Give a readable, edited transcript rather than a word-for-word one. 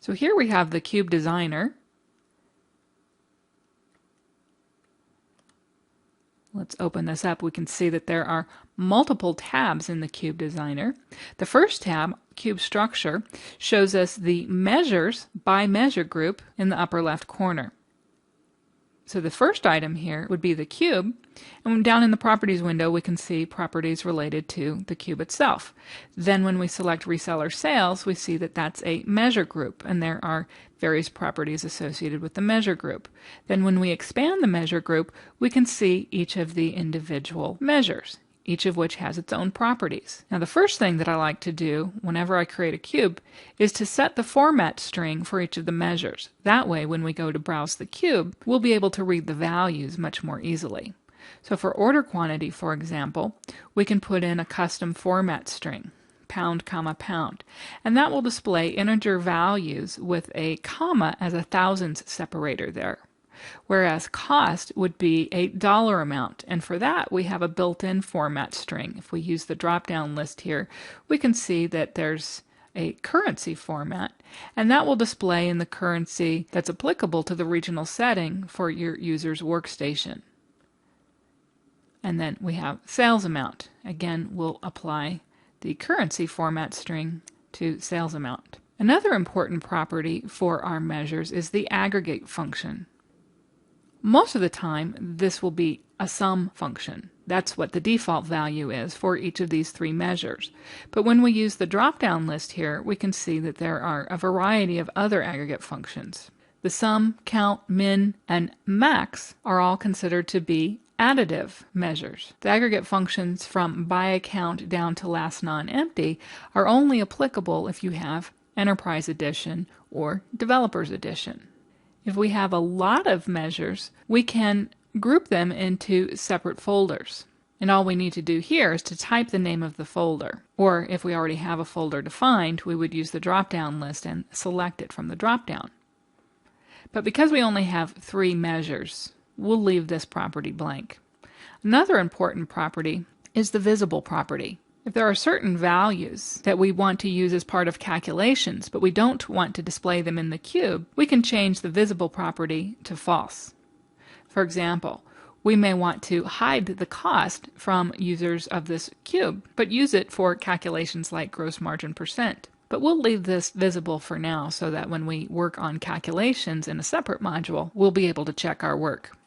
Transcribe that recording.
So here we have the Cube Designer. Let's open this up. We can see that there are multiple tabs in the Cube Designer. The first tab, Cube Structure, shows us the measures by measure group in the upper left corner. So the first item here would be the cube, and down in the Properties window we can see properties related to the cube itself. Then when we select Reseller Sales, we see that that's a measure group, and there are various properties associated with the measure group. Then when we expand the measure group, we can see each of the individual measures, each of which has its own properties. Now the first thing that I like to do whenever I create a cube is to set the format string for each of the measures. That way when we go to browse the cube, we'll be able to read the values much more easily. So for order quantity, for example, we can put in a custom format string, pound, comma, pound, and that will display integer values with a comma as a thousands separator there. Whereas cost would be a dollar amount, and for that we have a built-in format string. If we use the drop-down list here, we can see that there's a currency format, and that will display in the currency that's applicable to the regional setting for your user's workstation. And then we have sales amount. Again, we'll apply the currency format string to sales amount. Another important property for our measures is the aggregate function. Most of the time, this will be a sum function. That's what the default value is for each of these three measures. But when we use the drop-down list here, we can see that there are a variety of other aggregate functions. The sum, count, min, and max are all considered to be additive measures. The aggregate functions from by account down to last non-empty are only applicable if you have Enterprise Edition or Developers Edition. If we have a lot of measures, we can group them into separate folders. And all we need to do here is to type the name of the folder. Or if we already have a folder defined, we would use the drop-down list and select it from the drop-down. But because we only have 3 measures, we'll leave this property blank. Another important property is the visible property. If there are certain values that we want to use as part of calculations, but we don't want to display them in the cube, we can change the visible property to false. For example, we may want to hide the cost from users of this cube, but use it for calculations like gross margin percent. But we'll leave this visible for now so that when we work on calculations in a separate module, we'll be able to check our work.